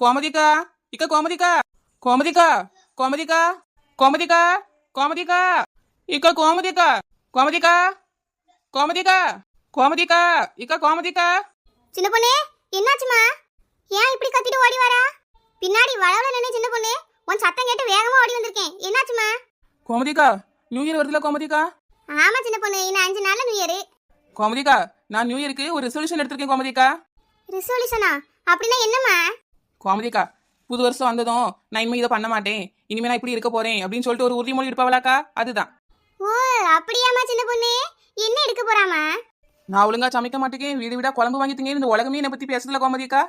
கோமதிக்கா இக்க கோமதிக்கா கோமதிக்கா கோமதிக்கா கோமதிக்கா கோமதிக்கா இக்க கோமதிக்கா கோமதிக்கா கோமதிக்கா கோமதிக்கா இக்க கோமதிக்கா. சின்ன பொண்ணு என்னாச்சுமா? ஏன் இப்படி கத்திட்டு ஓடி வரா? பின்னாடி வளவல நின்னு சின்ன பொண்ணு உன் சத்தம் கேட்டு வேகமா ஓடி வந்திருக்கேன். என்னாச்சுமா? கோமதிக்கா நியூ இயர் வருதுல கோமதிக்கா. ஆமா சின்ன பொண்ணு, இன்னும் 5 நாள்ல நியூ இயர். கோமதிக்கா நான் நியூ இயருக்கு ஒரு ரெசல்யூஷன் எடுத்திருக்கேன் கோமதிக்கா. ரெசல்யூஷனா? அப்படின்னா என்னம்மா? கோமதிக்கா புது வருஷம் வந்ததும் நான் இனிமே இதை பண்ண மாட்டேன், இனிமே நான் இப்படி இருக்க போறேன் அப்படின்னு சொல்லிட்டு ஒரு உறுதிமொழி எடுப்பாவளாக்கா, அதுதான். ஓ அப்படியாமா சின்ன பொண்ணு? என்ன எடுக்க போறாமா? நான் ஒழுங்கா சமைக்க மாட்டேன், வீடு வீடா குழம்பு வாங்கி திங்க, இந்த உலகமே என்னை பத்தி பேசுதுல கோமதிக்கா.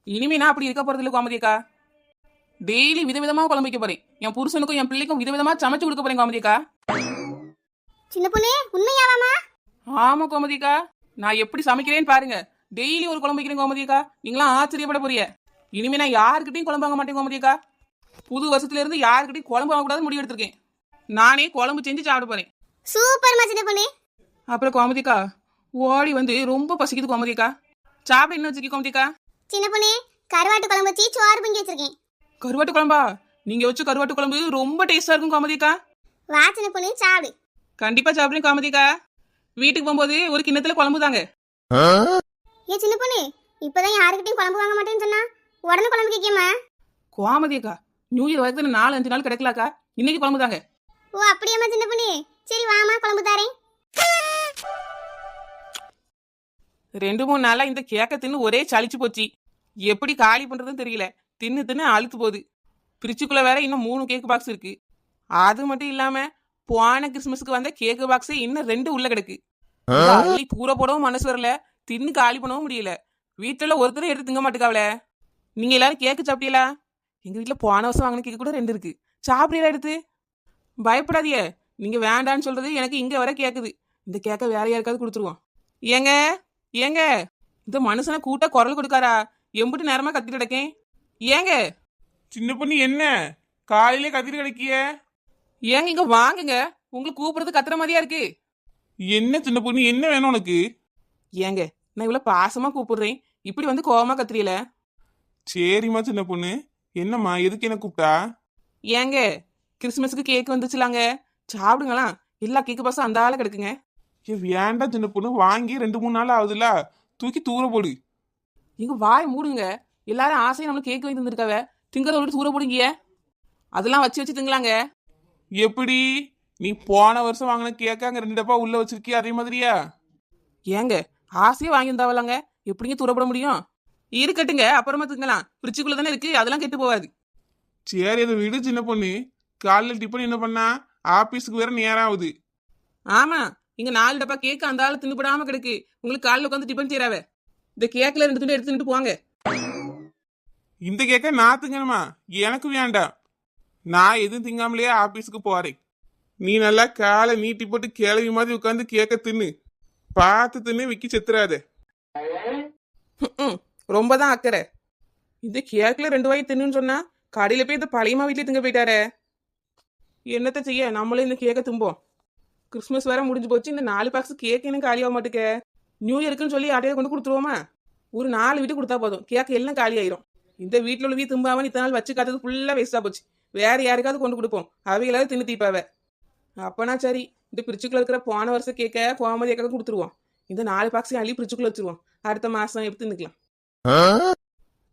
இனிமே நான் அப்படி இருக்க போறது இல்ல கோமதிக்கா. டெய்லி விதவிதமா குழம்பு வைக்க போறேன், என் புருஷனுக்கும் என் பிள்ளைக்கும் விதவிதமா சமைச்சு கொடுக்க போறேன் கோமதிக்கா. சின்ன பொண்ணு உண்மையாவாமா? ஆமா கோமதிக்கா, நான் எப்படி சமைக்கிறேன்னு பாருங்க. டெய்லி ஒரு குழம்பு வைக்கிறேன் கோமதிக்கா, நீங்களாம் ஆச்சரியப்பட போறிய. இனிமே நான் யாருக்கிட்டையும் குழம்பு வாங்க மாட்டேன் கோமதிக்கா. புது வருஷத்துல இருந்து யாருக்கிட்டையும் குழம்பு வாங்கக்கூடாதுன்னு முடிவு எடுத்திருக்கேன். நானே குழம்பு செஞ்சு சாப்பிட போறேன். சூப்பர்மா சின்ன பொண்ணு. அப்புறம் கோமதிக்கா ஓடி வந்து ரொம்ப பசிக்குது கோமதிக்கா, சாப்பிட என்ன வச்சிருக்கீங்க கோமதிக்கா? சின்ன பொண்ணு கருவாட்டு குழம்பு வச்சு சோறு பொங்கி வச்சிருக்கேன். கருவாட்டு குழம்பா? நீங்க வச்ச கருவாட்டு குழம்பு ரொம்ப டேஸ்டா இருக்கும் கோமதிக்கா. வா சின்ன பொண்ணு சாப்பிடு. கண்டிப்பா சாப்பிடுறேன் கோமதிக்கா. வீட்டுக்கு போகும்போது ஒரு கிண்ணத்துல குழம்பு தாங்க. ஏ சின்ன பொண்ணு இப்பதான் யாருக்கிட்டையும் குழம்பு வாங்க மாட்டேன்னு சொன்னா உடனே குழம்பு கேட்கியம்மா? கோமதிக்கா நியூ இயர் வரைக்கும் 4-5 நாள் கிடைக்கலாக்கா, இன்னைக்கு குழம்பு தாங்க. ஓ அப்படியாம்மா சின்ன பொண்ணு, சரி வாமா குழம்பு தாரேன். 2-3 நாளா இந்த கேக்க தின்னு ஒரே சளிச்சு போச்சு, எப்படி காலி பண்றதுன்னு தெரியல. தின்னு தின்னு அழுத்து போகுது. பிரிச்சுக்குள்ள வேற இன்னும் 3 கேக் பாக்ஸ் இருக்கு. அது மட்டும் இல்லாம போன கிறிஸ்துமஸ்க்கு வந்த கேக் பாக்ஸ் இன்னும் 2 உள்ள கிடக்கு. அள்ளி தூர போடவும் மனசு வரல, தின்னு காலி பண்ணவும் முடியல. வீட்டுல ஒருத்தரும் எடுத்து திங்க மாட்டுக்காவல. நீங்க எல்லாரும் கேக்கு சாப்பிட்டீங்களா? எங்க வீட்டுல போன வருஷம் வாங்கின கேக்கு கூட 2 இருக்கு, சாப்பிடீங்களா எடுத்து? பயப்படாதீங்க, நீங்க வேண்டான்னு சொல்றது எனக்கு இங்க வர கேக்குது. இந்த கேக்க வேற யாருக்காவது கொடுத்துருவோம். ஏங்க ஏங்க இந்த மனுஷனை கூட்ட குரல் கொடுக்காரா? எம்பிட்டு நேரமா கத்திட்டு கிடக்கேன். ஏங்க சின்ன பொண்ணு என்ன காலையிலே கத்திட்டு கிடைக்கிய? ஏங்க இங்க வாங்குங்க, உங்களுக்கு கூப்பிடுறது கத்துற மாதிரியா இருக்கு. என்ன சின்ன பொண்ணு என்ன வேணும் உனக்கு? ஏங்க நான் இவ்வளவு பாசமா கூப்பிடுறேன், இப்படி வந்து கோவமா கத்துறீல? சரிம்மா சின்ன பொண்ணு, என்னம்மா எதுக்கு என்ன கூப்பிட்டா? ஏங்க கிறிஸ்துமஸுக்கு கேக் வந்துச்சுலாங்க, சாப்பிடுங்களா. எல்லா கேக்கு பாசம் அந்த ஆள கிடக்குங்க. ஏன் வேண்டாம் சின்ன பொண்ணு, வாங்கி 2-3 நாள் ஆகுதுல்ல, தூக்கி தூர போடு. இங்க வாய் மூடுங்க. எல்லாரும் ஆசையை நம்மளுக்கு கேக் வாங்கி தந்துருக்காவ, திங்கறத விட்டு தூர போடுங்க. அதெல்லாம் வச்சு வச்சு திங்கலாங்க. எப்படி நீ போன வருஷம் வாங்கின கேக்க அங்க 2 டப்பா உள்ள வச்சிருக்கிய அதே மாதிரியா? ஏங்க ஆசையை வாங்கி இருந்தாவலாங்க, எப்படிங்க தூரப்பட முடியும்? இருக்கட்டுங்க, அப்புறமா திங்கலாம், ஃப்ரிட்ஜுக்குள்ள தானே இருக்கு, அதெல்லாம் கெட்டு போகாது. சரி அதை விடு சின்ன பொண்ணு. காலையில் டிஃபன் என்ன பண்ணா? ஆபீஸுக்கு வேற நேரம் ஆகுது. ஆமா, இங்க 4 டப்பா கேக் அந்த ஆளு தின்னுபடாம கிடக்கு. உங்களுக்கு காலைல உட்காந்து டிபன் செய்யறாவ. இந்த கேக்ல 2 துண்டு எடுத்துட்டு போவாங்க. இந்த கேக்க நான் திங்கணுமா? எனக்கு வேண்டாம், நான் எதுவும் திங்காமலேயே ஆபீஸுக்கு போறேன். நீ நல்லா காலை நீட்டி போட்டு கிளவி மாதிரி உட்காந்து கேக்க தின்னு, பார்த்து தின்னு விக்கி செத்துறாத. ரொம்ப தான் அக்கறை. இந்த கேக்ல 2 வாய் தின்னுன்னு சொன்னா கடையில போய் இந்த பழையமா வீட்லயே திங்க போயிட்டாரே. என்னத்த செய்ய, நம்மளே இந்த கேக்க தும்போம். கிறிஸ்துமஸ் வேற முடிஞ்சு போச்சு, இந்த 4 பாக்ஸ் கேக் எனக்கு காலியாக மாட்டுக்க. நியூ இயர்க்குன்னு சொல்லி யாரையாவது கொண்டு கொடுத்துருவோமா? ஒரு 4 வீட்டு கொடுத்தா போதும், கேக் எல்லாம் காலி ஆயிரும். இந்த வீட்டில் உள்ள தும்பாம இத்தனை நாள் வச்சு காத்தது ஃபுல்லா வேஸ்டா போச்சு. வேற யாருக்காவது கொண்டு கொடுப்போம், அவைகளாவது தின்னு தீப்பாவ. அப்பனா சரி, இந்த பிரிச்சுக்குள்ள இருக்கிற போன வருஷம் கேட்க கோமதி கேட்க கொடுத்துருவோம். இந்த 4 பாக்ஸையும் அள்ளி பிரிச்சுக்குள்ள வச்சிருவோம், அடுத்த மாசம் எடுத்து நிக்கலாம்.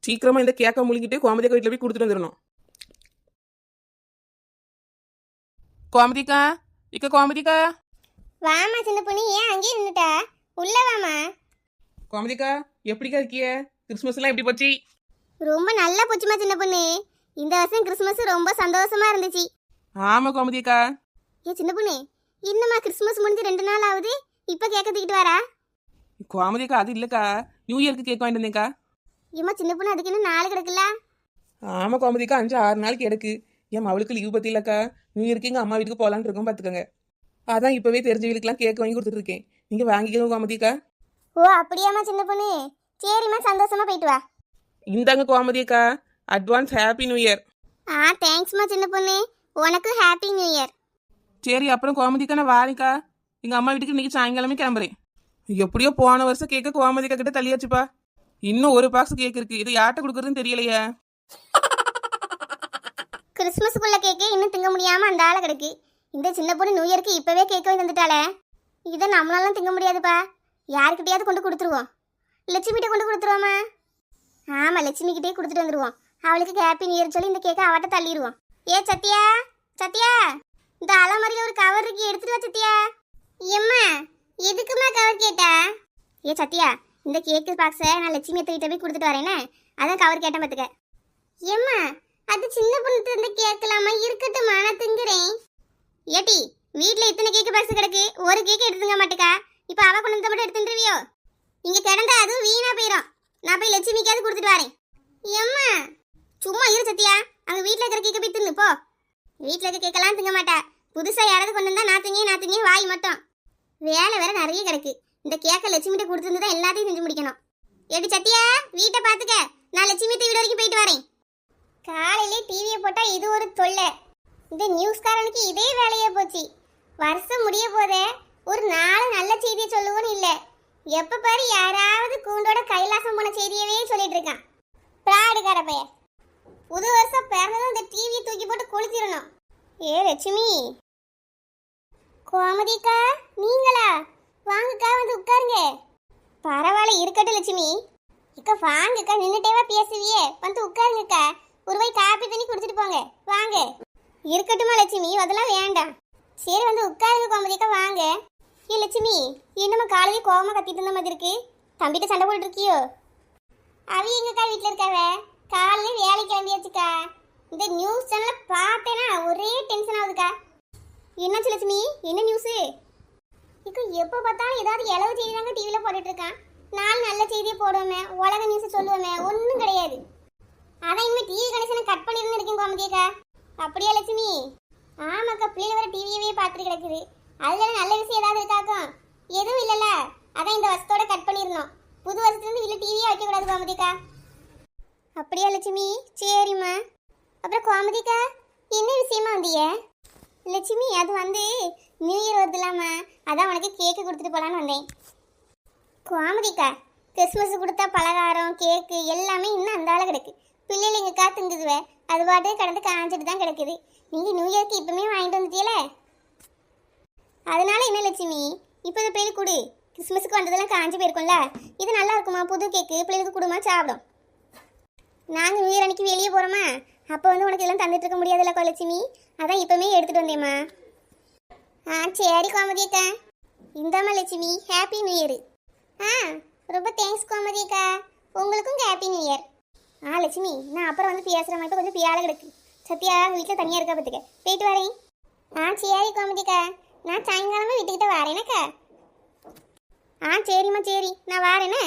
சீக்கிரமா இந்த கேக்க முழுங்கிட்டு கோமதிக்கா வீட்டுல போய் கொடுத்துட்டு வந்துடணும். கோமதிக்கா இக்க கோமதிக்கா. வாமா சின்ன பொண்ணு, ஏன் அங்கேயே நின்னுட்ட? உள்ள வாமா. கோமதிக்கா எப்படிக்கா இருக்கிய? கிறிஸ்துமஸ் எல்லாம் எப்படி போச்சு? ரொம்ப நல்லா போச்சுமா சின்ன பொண்ணு. இந்த வருஷம் கிறிஸ்துமஸ் ரொம்ப சந்தோஷமா இருந்துச்சு. ஆமா கோமதிக்கா. ஏ சின்ன பொண்ணு, இன்னமா கிறிஸ்துமஸ் முடிஞ்சு 2 நாள் ஆகுது, இப்ப கேக்க தூக்கிட்டு வரா? கோமதிக்கா அது இல்லக்கா, நியூ இயர்க்கு கேக் வாங்கிட்டு வந்தேக்கா. ஏமா சின்ன பொண்ணு, அதுக்கு இன்னும் 4 கிடக்குல்ல? ஆமா கோமதிக்கா, 5-6 நாளைக்கு எடுக்கு. என் அவளுக்கு லீவ் பத்தி இல்லக்கா, நியூ இயர்க்கு எங்க அம்மா வீட்டுக்கு போலான்னு இருக்கோம் பாத்துக்கோங்க. அதான் இப்பவே தெரிஞ்ச வீட்டுக்குலாம் கேக் வாங்கி கொடுத்துட்டு இருக்கேன், நீங்க வாங்கிக்கோங்க கோமதிக்கா. ஓ அப்படியாமா சின்ன பொண்ணு, சரிம்மா சந்தோஷமா போயிட்டு வா. இந்தாங்க கோமதிக்கா, அட்வான்ஸ் ஹாப்பி நியூ இயர். தேங்க்ஸ்மா சின்ன பொண்ணு, உனக்கு ஹாப்பி நியூ இயர். சரி அப்புறம் கோமதிக்கா நான் வாரிக்கா, எங்க அம்மா வீட்டுக்கு இன்னைக்கு சாயங்காலமே கிளம்புறேன். எப்படியோ போன வருஷம் கேட்க கோமதிக்கா கிட்ட தள்ளியாச்சுப்பா. இன்னும் 1 பாக்ஸ் கேக் இருக்கு, இது யார்கிட்ட கொடுக்குறதுன்னு தெரியலையே. கிறிஸ்மஸுக்குள்ள கேக்கே இன்னும் திங்க முடியாம அந்த ஆளை கிடக்கு. இந்த சின்ன பொண்ணு நியூ இயருக்கு இப்பவே கேக் வாங்கி தந்துட்டாளே. இதை நம்மளாலாம் திங்க முடியாதுப்பா. யாருக்கிட்டையாவது கொண்டு கொடுத்துருவோம். லட்சுமிகிட்ட கொண்டு கொடுத்துருவோமா? ஆமா, லட்சுமிகிட்டே கொடுத்துட்டு வந்துடுவோம். அவளுக்கு ஹாப்பி நியூ இயர் சொல்லி இந்த கேக்கை அவட்ட தள்ளிடுவோம். ஏ சத்யா, சத்யா, இந்த அலமாரியில் ஒரு கவர் இருக்கு, எடுத்துட்டு வா சத்யா. எம்மா, எதுக்குமா கவர் கேட்டா? ஏ சத்யா, இந்த கேக்கு பாக்ஸை நான் லட்சுமி அத்தைகிட்ட போய் கொடுத்துட்டு வரேனே, அதான் கவர் கேட்டேன் பார்த்துக்க. ஏம்மா, அது சின்ன பொண்ணு இந்த கேட்கலாமா? இருக்கட்டும்மா, நான் திங்குறேன். ஏட்டி, வீட்டில் இத்தனை கேக்கு பாக்ஸ் கிடக்கு, ஒரு கேக்கு எடுத்துங்க மாட்டேக்கா. இப்போ அவ கொண்டு வந்து மட்டும் எடுத்துருவியோ? இங்கே கிடந்தா அதுவும் வீணா போயிடும். நான் போய் லட்சுமிக்காவது கொடுத்துட்டு வரேன். ஏம்மா, சும்மா இரு சத்யா, அங்கே வீட்டில் இருக்கிற கேக்கை போய் தின்னு போ. வீட்டில் இருக்க கேட்கலாம் திங்க மாட்டா. புதுசாக யாராவது கொண்டு வந்தா நான் திங்க வாய் மட்டும். வேலை வேற நிறைய கிடக்கு. இந்த கேக்கை லட்சுமிகிட்ட கொடுத்துருந்து தான் எல்லாத்தையும் செஞ்சு முடிக்கணும். ஏடி சத்யா, வீட்டை பார்த்துக்க. நான் லட்சுமி வீடு வரைக்கும் போயிட்டு வரேன். காலையிலே டிவியை போட்டால் இது ஒரு தொல்லை. இந்த நியூஸ்காரனுக்கு இதே வேலையே போச்சு. வருஷம் முடிய போதே ஒரு 4 நல்ல செய்தியை சொல்லுவோன்னு இல்லை. எப்போ பாரு யாராவது கூண்டோட கைலாசம் போன செய்தியவே சொல்லிட்டு இருக்கான். பிராடுகார பையன். புது வருஷம் பிறந்ததும் இந்த டிவியை தூக்கி போட்டு கொளுத்திடணும். ஏ லட்சுமி. கோமதிக்கா, நீங்களா? வாங்கக்கா, வந்து உட்காருங்க. பரவாயில்ல, இருக்கட்டும் லட்சுமி. இக்கா வாங்கக்கா, நின்றுட்டேவா பேசுவியே? வந்து உட்காருங்கக்கா. ஒரு வாய் காப்பி தண்ணி குடிச்சிட்டு போங்க. வாங்க. இருக்கட்டுமா லட்சுமி, அதெல்லாம் வேண்டாம். சரி, வந்து உட்காருங்க கோமதிக்கா, வாங்க. ஏ லட்சுமி, என்னம்மா காலையே கோவமாக கத்திட்டு இருந்த மாதிரி இருக்கு? தம்பிட்ட சண்டை போட்டு இருக்கியோ? அவ எங்கக்கா வீட்டில் இருக்காவ? காலையில வேலைக்கு கிளம்பியாச்சுக்கா. இந்த நியூஸ் சேனலை பார்த்தேன்னா ஒரே டென்ஷன் ஆகுதுக்கா. என்னாச்சு லட்சுமி, என்ன நியூஸு? இப்போ எப்போ பார்த்தாலும் ஏதாவது இளவு செய்தி தாங்க டிவியில் போட்டுட்டு இருக்கான். 4 நல்ல செய்தியை போடுவோமே, உலக நியூஸ் சொல்லுவோமே, ஒன்றும் கிடையாது. அதான் இனிமேல் டிவி கனெக்ஷனை கட் பண்ணிருந்து இருக்கேன் கோமதியக்கா. அப்படியா லட்சுமி? ஆமாக்கா, பிள்ளைகள் வர டிவியவே பார்த்துட்டு கிடக்குது. அதில் நல்ல விஷயம் ஏதாவது இருக்காக்கும்? எதுவும் இல்லைல்ல, அதான் இந்த வருஷத்தோட கட் பண்ணிடணும். புது வருஷத்துலேருந்து இல்லை டிவியே வைக்கக்கூடாது கோமதிக்கா. அப்படியா லட்சுமி? சரிம்மா. அப்புறம் கோமதிக்கா, என்ன விஷயமா வந்திய? லட்சுமி, அது வந்து நியூ இயர் வருது இல்லாமா, அதான் உனக்கு கேக்கு கொடுத்துட்டு போகலான்னு வந்தேன். கோமதிக்கா, கிறிஸ்மஸ் கொடுத்தா பலகாரம் கேக்கு எல்லாமே இன்னும் அந்த ஆளை கிடக்கு. பிள்ளைகள் எங்கள் காத்துங்குதுவே, அது பாட்டே கடந்து காஞ்சிட்டு தான் கிடக்குது. நீங்கள் நியூ இயர்க்கு இப்போமே வாங்கிட்டு வந்துட்டியல, அதனால என்ன லட்சுமி, இப்போ இதை பிள்ளைகளுக்கு கொடு. கிறிஸ்மஸுக்கு வந்ததெல்லாம் காஞ்சி போயிருக்கும்ல, இது நல்லா இருக்குமா? புது கேக்கு பிள்ளைகளுக்கு கொடுமா, சாப்பிடும். நாங்கள் நியூ இயர் அன்னைக்கு வெளியே போகிறோமா, அப்போ வந்து உனக்கு எல்லாம் தந்துட்டு இருக்க முடியாதுல்ல லட்சுமி, அதான் இப்போமே எடுத்துகிட்டு வந்தேம்மா. சரி கோமதியக்கா. இந்தாம்மா லட்சுமி, ஹாப்பி நியூ இயர். ரொம்ப தேங்க்ஸ் கோமதியக்கா, உங்களுக்கும் ஹாப்பி நியூ இயர். லட்சுமி, நான் அப்புறம் வந்து பேசுகிற மட்டும் கொஞ்சம் பியால கிடக்கு. சத்யா வீட்டில் தனியாக இருக்கா பார்த்துக்க, போயிட்டு வரேன். சரி கோமதிக்கா, நான் சாயங்காலமாக வீட்டுக்கிட்ட வரேனக்கா. சரிம்மா, சரி, நான் வரேனே.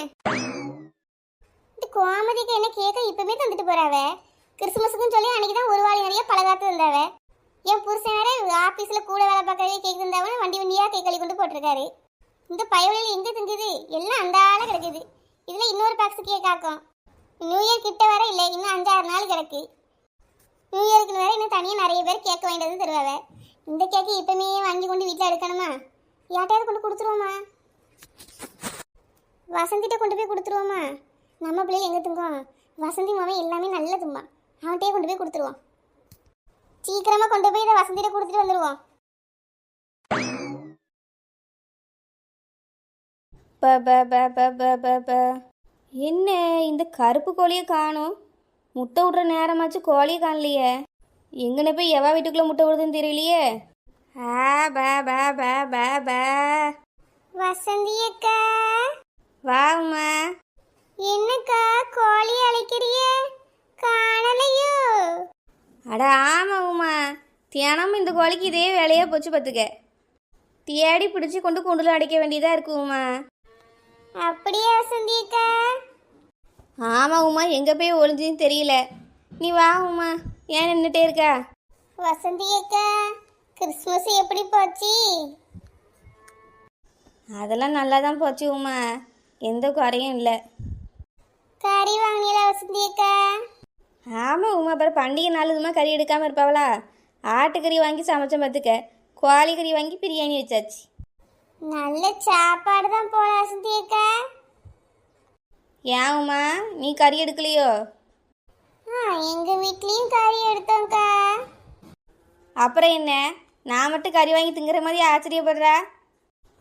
இந்த கோமதிக்கு என்ன கேட்க இப்போமே தந்துட்டு போறாவ? கிறிஸ்மஸுக்குன்னு சொல்லி அன்னைக்கு தான் ஒரு வாழை நிறைய பலகாத்து இருந்தாவ. என் புருஷன் வேற ஆஃபீஸில் கூட வேலை பார்க்கவே கேக் இருந்தாவன்னு வண்டியாக கேக் கழி கொண்டு போட்டிருக்காரு. இந்த பயவழியில் எங்கே திங்குது? எல்லாம் அந்த ஆளை கிடக்குது. இதில் இன்னொரு பாக்ஸ் கேக் ஆக்கும். நியூ இயர் கிட்ட வர இல்லை, இன்னும் 5-6 நாள் கிடக்கு. நியூ இயருக்கு வேற இன்னும் தனியாக நிறைய பேர் கேக் வாங்கிட்டு வந்து தருவாவ. இந்த கேக்கு இப்போமே வாங்கி கொண்டு வீட்டில் எடுக்கணுமா? யார்ட்டையாவது கொண்டு கொடுத்துருவோமா? வசந்திட்ட கொண்டு போய் கொடுத்துருவோமா? நம்ம பிள்ளைகள் எங்கே துங்குவோம்? வசந்தி மாவன் எல்லாமே நல்ல தும்பா, அவன்கிட்டயே கொண்டு போய் கொடுத்துருவோம். சீக்கிரமாக கொண்டு போய் இதை வசந்திட்ட கொடுத்துட்டு வந்துடுவோம். என்ன இந்த கருப்பு கோழியை காணும்? முட்டை விடுற நேரமாச்சு, கோழியை காணலையே. எங்கன போய் எவா வீட்டுக்குள்ளே முட்டை விடுதுன்னு தெரியலையே. வசந்தி அக்கா, வாங்கம்மா. என்னக்கா கோழி அழைக்கிறியே, காணலையோ? அட ஆமாம்மா, தினமும் இந்த கோழிக்கு இதே வேலையாக போச்சு பார்த்துக்க. தேடி பிடிச்சி கொண்டு கொண்டுல அடைக்க வேண்டியதாக இருக்குமா? அப்படியே வசந்தி அக்கா? ஆமாம் உமா, எங்கே போய் ஒளிஞ்சுன்னு தெரியல. நீ வா உமா, ஏன் நின்றுட்டே இருக்கா? வசந்தி அக்கா, கிறிஸ்மஸ் எப்படி போச்சு? அதெல்லாம் நல்லா தான் போச்சு உமா, எந்த குறையும் இல்லை. கறி வாங்கினீங்களா வசந்தி அக்கா? ஆமாம் உமா, அப்புறம் பண்டிகை நாளுமா கறி எடுக்காமல் இருப்பாவளா? ஆட்டுக்கறி வாங்கி சமைச்ச பார்த்துக்க, கோழி கறி வாங்கி பிரியாணி வச்சாச்சு. நல்ல சாப்பாடு தான் போல வசந்தி அக்கா. ஏன் உமா, நீ கறி எடுக்கலையோ? எங்க வீட்லயும் கறி எடுத்தோம்க்கா. அப்புறம் என்ன, நான் மட்டும் கறி வாங்கி திங்கிற மாதிரி ஆச்சரியப்படுறா?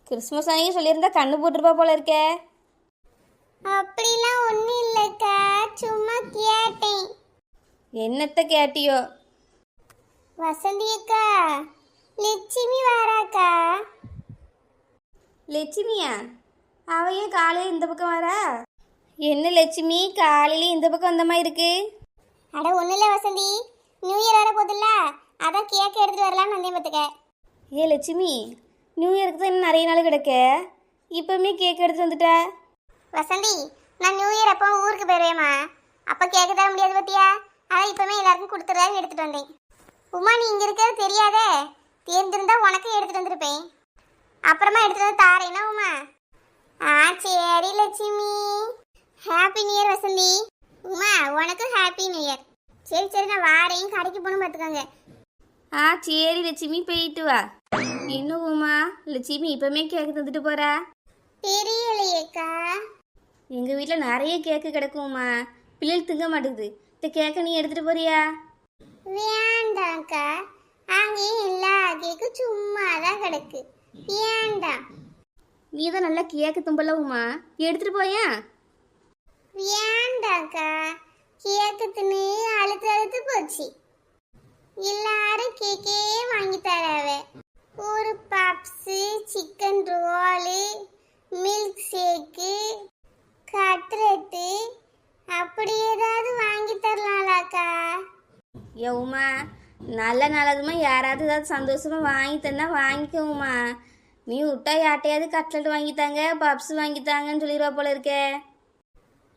கிறிஸ்மஸ் அன்னைக்கு சொல்லியிருந்தா கண்ணு போட்டுருப்பா போல இருக்கே. அப்படிலாம் ஒன்றும் இல்லைக்கா, சும்மா கேட்டேன். என்னத்த கேட்டியோ? வசந்தி அக்கா, லட்சுமி வாராக்கா. லட்சுமியா? அவ ஏன் காலையில் இந்த பக்கம் வரா? என்ன லட்சுமி காலையில இந்த பக்கம் வந்த மாதிரி இருக்கு? அட ஒன்றும் இல்லை வசந்தி, நியூ இயர் வர போதில்ல, அதான் கேக் எடுத்துட்டு வரலான்னு வந்தேன் பார்த்துக்க. ஏ லட்சுமி, நியூ இயருக்கு தான் இன்னும் நிறைய நாள் கிடக்க, இப்போவுமே கேக் எடுத்து வந்துட்ட? வசந்தி, நான் நியூ இயர் அப்போ ஊருக்கு போயிடுவேம்மா, அப்போ கேட்க தர முடியாது பார்த்தியா, அதான் இப்போவே எல்லாருக்கும் கொடுத்துட்றான்னு எடுத்துகிட்டு வந்தேன். உமா, நீ இங்கே இருக்கிறது தெரியாதே, தெரிஞ்சிருந்தா உனக்கும் எடுத்துகிட்டு வந்திருப்பேன். அப்புறமா எடுத்துகிட்டு வந்து தாரேன்னா உமா. சரி Lakshmi, happy new year Vasanthi. Uma, உனக்கும் ஹாப்பி நியூ இயர். சரி சரி, நான் வாரேன், கடைக்கு போகணும் பார்த்துக்கோங்க. சரி லட்சுமி, போயிட்டு வா. என்ன உமா, லட்சுமி இப்போவுமே கேக் தந்துட்டு போறா? தெரியலையேக்கா. எங்கள் வீட்டில் நிறைய கேக்கு கிடக்குமா, பிள்ளைகள் திங்க மாட்டேங்குது. இந்த கேக்கை நீ எடுத்துகிட்டு போறியா? வேண்டாம்க்கா, அங்கேயும் எல்லா கேக்கும் சும்மா தான் கிடக்கு, வேண்டாம். நீ தான் நல்லா கேக்கு தும்பல உமா, எடுத்துகிட்டு போயா? வேண்டாம்க்கா, கேக்கு தின்னு அழுத்து அழுத்து போச்சு. எல்லாரும் கேக்கே வாங்கி தராவ. ஒரு puffs, chicken roll, milkshake, cutlet, அப்படி ஏதாவது வாங்கி தரலாம்லாக்கா? ஏ உமா, நல்ல நல்லதுமா யாராவது ஏதாவது சந்தோஷமாக வாங்கி தந்தா வாங்கிக்கோமா. நீ விட்டா யார்ட்டையாவது கட்லெட் வாங்கித்தாங்க, பப்ஸ் வாங்கித்தாங்கன்னு சொல்லிடுவா போல இருக்கே.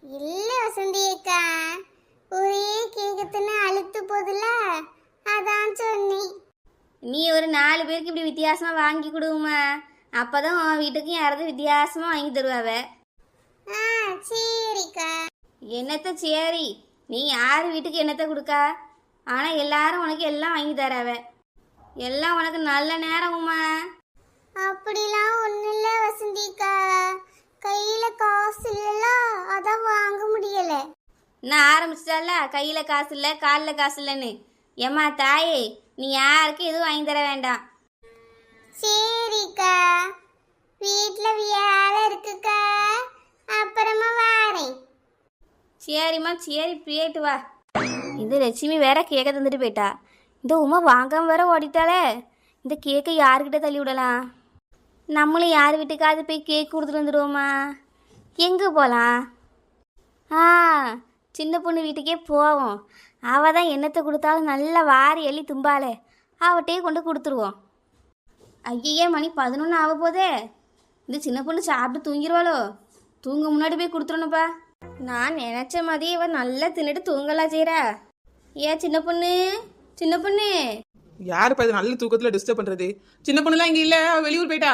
இல்லை வசந்தி அக்கா, ஒரே கேக்கு தின்னு அழுத்து போதில்ல, அதான் சொன்னேன். நீ ஒரு 4 பேருக்கு இப்படி வித்தியாசமாக வாங்கி கொடுமா, அப்போ தான் உன் வீட்டுக்கும் யாராவது வித்தியாசமாக வாங்கி தருவாவ. சரிக்கா. என்னத்த சரி, நீ யார் வீட்டுக்கு என்னத்தை கொடுக்கா? ஆனால் எல்லாரும் உனக்கு எல்லாம் வாங்கி தராவ, எல்லாம் உனக்கு நல்ல நேரமுமா. அப்படிலாம் ஒன்றும் இல்லை வசந்திக்கா, கையில் காசு இல்லைல்ல, அதான் வாங்க முடியல. நான் ஆரம்பிச்சிட்டால கையில் காசு இல்லை காலில் காசு இல்லைன்னு. ஏம்மா தாயே, நீ யாருக்கும் எதுவும் வாங்கி தர வேண்டாம். சரிக்கா, வீட்டில் வேலை இருக்குக்கா, அப்புறமா வாரேன். சரிம்மா சரி, போயிட்டு வா. இந்த லட்சுமி வேற கேக்கை தந்துட்டு போயிட்டா, இந்த உமா வாங்காம வேற ஓடிட்டாளே. இந்த கேக்கை யாருக்கிட்ட தள்ளி விடலாம்? நம்மளும் யார் வீட்டுக்காவது போய் கேக் கொடுத்துட்டு வந்துடுவோமா? எங்கே போகலாம்? சின்ன பொண்ணு வீட்டுக்கே போவோம். அவள் தான் என்னத்தை கொடுத்தாலும் நல்லா வாரி எள்ளி தும்பாளே, அவட்டையே கொண்டு கொடுத்துருவோம். ஐயே, மணி 11 ஆக போதே. இந்த சின்ன பொண்ணு சாப்பிட்டு தூங்கிடுவாளோ? தூங்க முன்னாடி போய் கொடுத்துடணுப்பா. நான் நினச்ச மாதிரி இவன் நல்லா தின்னுட்டு தூங்கலாம் செய்கிறா. ஏன் சின்ன பொண்ணு, சின்ன பொண்ணு. யாருப்பா இது நல்ல தூக்கத்துல டிஸ்டர்ப் பண்றது? சின்ன பொண்ணுலாம் இங்க இல்ல, அவ வெளியூர் போயிட்டா.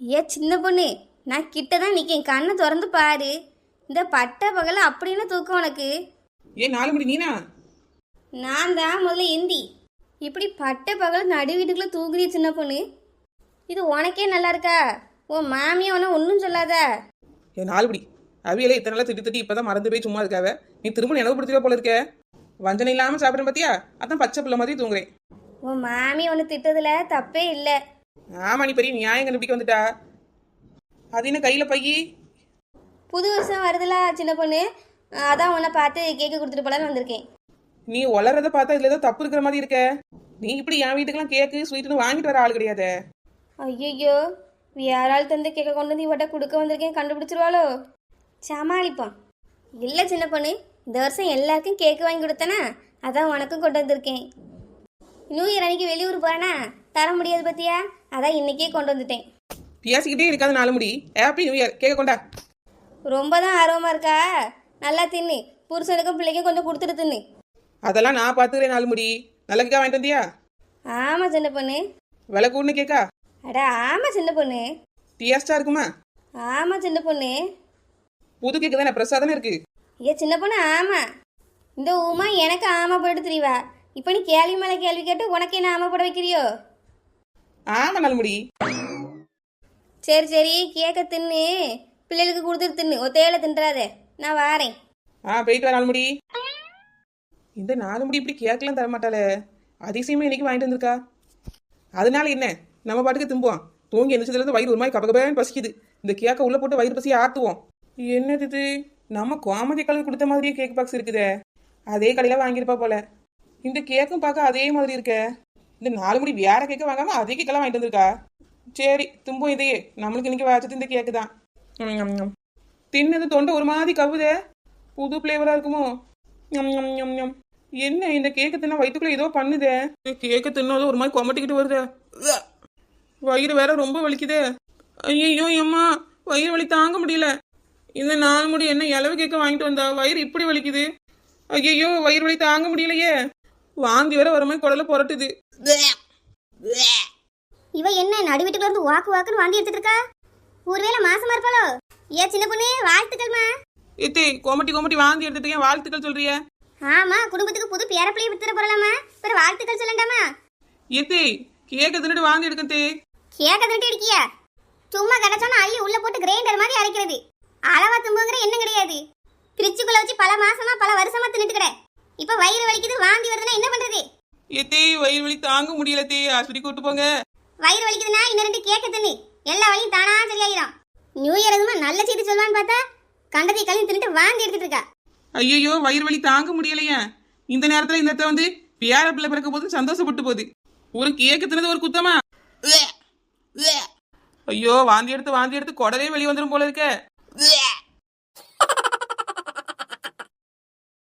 ஏன் சின்ன பொண்ணு, நான் கிட்ட தான் நிற்கேன், கண்ணை திறந்து பாரு. இந்த பட்டை பகல அப்படின்னு தூக்கம் உனக்கு? ஏன் 4 மணி நீனா? நான் தான் முதல்ல எந்தி. இப்படி பட்டை பகல நடு வீட்டுக்குள்ள தூங்குறிய சின்ன பொண்ணு, இது உனக்கே நல்லா இருக்கா? உன் மாமியா உன ஒன்றும் சொல்லாதா? ஏன் 4 மணி அவியலை இத்தனை நாளா திட்டி திட்டி இப்பதான் மறந்து போய் சும்மா இருக்காவ. நீ திரும்ப நினைவுபடுத்தியா போல இருக்க. வஞ்சனை இல்லாம சாப்பிட்றேன் பாத்தியா, அதான் பச்சை பிள்ளை மாதிரி தூங்குறேன். உன் மாமி ஒன்று திட்டதுல தப்பே இல்லை. ஆமா, நீ பெரிய நியாயம் கண்டுபிடிக்க வந்துட்டா. அது என்ன கையில பையி? புது வருஷம் வருதுல சின்ன பொண்ணு, அதான் உன்னை பார்த்து கேக்கு கொடுத்துட்டு போலான்னு வந்திருக்கேன். நீ வளர்றத பார்த்தா இதுல ஏதோ தப்பு இருக்கிற மாதிரி இருக்க. நீ இப்படி என் வீட்டுக்கெல்லாம் கேக்கு ஸ்வீட்னு வாங்கிட்டு வர ஆள் கிடையாது. ஐயோ, யாரால் தந்து கேட்க கொண்டு வந்து இவட்ட கொடுக்க வந்திருக்கேன், கண்டுபிடிச்சிருவாளோ? சமாளிப்போம். இல்லை சின்ன பொண்ணு, இந்த வருஷம் எல்லாருக்கும் கேக்கு வாங்கி கொடுத்தனா, அதான் உனக்கும் கொண்டு வந்திருக்கேன். நியூ இயர் அன்னைக்கு வெளியூர் போறேனா, தர முடியாது பத்தியா, அதான் இன்னைக்கே கொண்டு வந்துட்டேன். பேசிக்கிட்டே இருக்காது 4 மணி. ஹாப்பி நியூ இயர், கேட்க கொண்டா. ரொம்ப தான் ஆர்வமா இருக்கா? நல்லா தின்னு, புருஷனுக்கும் பிள்ளைக்கும் கொஞ்சம் கொடுத்துட்டு தின்னு. அதெல்லாம் நான் பார்த்துக்கிறேன் 4 மணி. நல்ல கேக்கா வாங்கிட்டு வந்தியா? ஆமா சின்ன பொண்ணு. விலை கூடனு கேக்கா? அட ஆமா சின்ன பொண்ணு. டேஸ்டா இருக்குமா? ஆமா சின்ன பொண்ணு. புது கேக்கு தானே, பிரசாதம் இருக்கு. ஏ சின்ன பொண்ணு, ஆமா. இந்த உமா எனக்கு ஆமா போட்டு தெரியவா. இப்போ நீ கேள்வி மேலே கேள்வி கேட்டு உனக்கு என்ன ஆமா போட வைக்கிறியோ? ஆமா 4 மணி. சரி சரி, கேக்க தின்னு, பிள்ளைகளுக்கு கொடுத்துட்டு தின்னு, ஒத்தையில தின்றாதே. நான் வாரேன். போயிட்டு வர 4 மணி. இந்த 4 மணி இப்படி கேக்கெல்லாம் தர மாட்டாளே. அதிசயமா இன்னைக்கு வாங்கிட்டு வந்திருக்கா. அதனால என்ன, நம்ம பாட்டுக்கு திம்புவோம். தூங்கி எந்திரிச்சதுலேருந்து வயிறு ஒரு மாதிரி கபகபன்னு பசிக்குது. இந்த கேக்கை உள்ள போட்டு வயிறு பசியை ஆத்துவோம். என்னது இது, நம்ம கோமதி கலர் கொடுத்த மாதிரியே கேக் பாக்ஸ் இருக்குதே. அதே கடையில வாங்கியிருப்பா போல. இந்த கேக்கும் பார்க்க அதே மாதிரி இருக்க. இந்த 4 முடி வேற கேக்க வாங்காம அதே கேக்கெல்லாம் வாங்கிட்டு வந்திருக்கா. சரி திம்போம் இதையே. நம்மளுக்கு இன்னைக்கு வச்சது இந்த கேக்கு தான். தின்னது தொண்டை ஒரு மாதிரி கவுதே. புது ஃப்ளேவரா இருக்குமோ? என்ன இந்த கேக்கு தின்ன வயிற்றுக்குள்ள ஏதோ பண்ணுதே. கேக்கு தின்னதும் ஒரு மாதிரி கொமட்டிக்கிட்டு வருதே. வயிறு வேற ரொம்ப வலிக்குதே. ஐயோ அம்மா, வயிறு வலி தாங்க முடியல. இந்த 4 முடி என்ன இலவு கேக்க வாங்கிட்டு வந்தா வயிறு இப்படி வலிக்குது. ஐயோ வயிறு வலி தாங்க முடியலையே. வாந்தி வேற வர மாதிரி குடல புரட்டுது. இவ என்ன நடு வீட்டுக்குள்ள இருந்து வாக்கு வாக்குன்னு வாந்தி எடுத்துட்டு இருக்கா? ஒருவேளை மாசமா இருப்பாளோ? ஏ சின்ன பொண்ணு, வாழ்த்துக்கள்மா. ஏத்தே, கோமட்டி வாந்தி எடுத்துட்டு வாழ்த்துக்கள் சொல்றிய? ஆமா, குடும்பத்துக்கு புது பேரப்பிள்ளையை வித்துற போறலாமா? பிற வாழ்த்துக்கள் சொல்லண்டாமா? ஏத்தே, கேக்க தின்னுட்டு வாந்தி எடுக்கத்தே. கேக்க தின்னுட்டு இருக்கியா? சும்மா கிடைச்சோன்னா அள்ளி உள்ள போட்டு கிரைண்டர் மாதிரி அரைக்கிறது. அளவா தும்புங்கிற எண்ணம் கிடையாது. பிரிச்சுக்குள்ள வச்சு பல மாசமா பல வருஷமா தின்னுட்டு கிட. இப்ப வயிறு வலிக்குது, வாந்தி வருதுன்னா என்ன பண்றது? ஏத்தே, வயிறு வலி தாங்க முடியல தே, ஆஸ்பத்திரி கூட்டு போங்க. வயிறு வலிக்குதுன்னா இன்னும் 2 கேக்க தின்னு, எல்லா வலியும் தானா சரியாயிரும். நியூ இயர் எதுவும் நல்ல செய்தி சொல்வான்னு பார்த்தா கண்டதை கழிவு தின்னுட்டு வாந்தி எடுத்துட்டு இருக்கா. ஐயோ வயிறு வலி தாங்க முடியலையா. இந்த நேரத்துல இந்த இடத்த வந்து பேர பிள்ளை பிறக்க போது சந்தோஷப்பட்டு போகுது. ஒரு கேக்கு தின்னது ஒரு குத்தமா? ஐயோ வாந்தி எடுத்து குடலே வெளியே வந்துடும் போல இருக்க.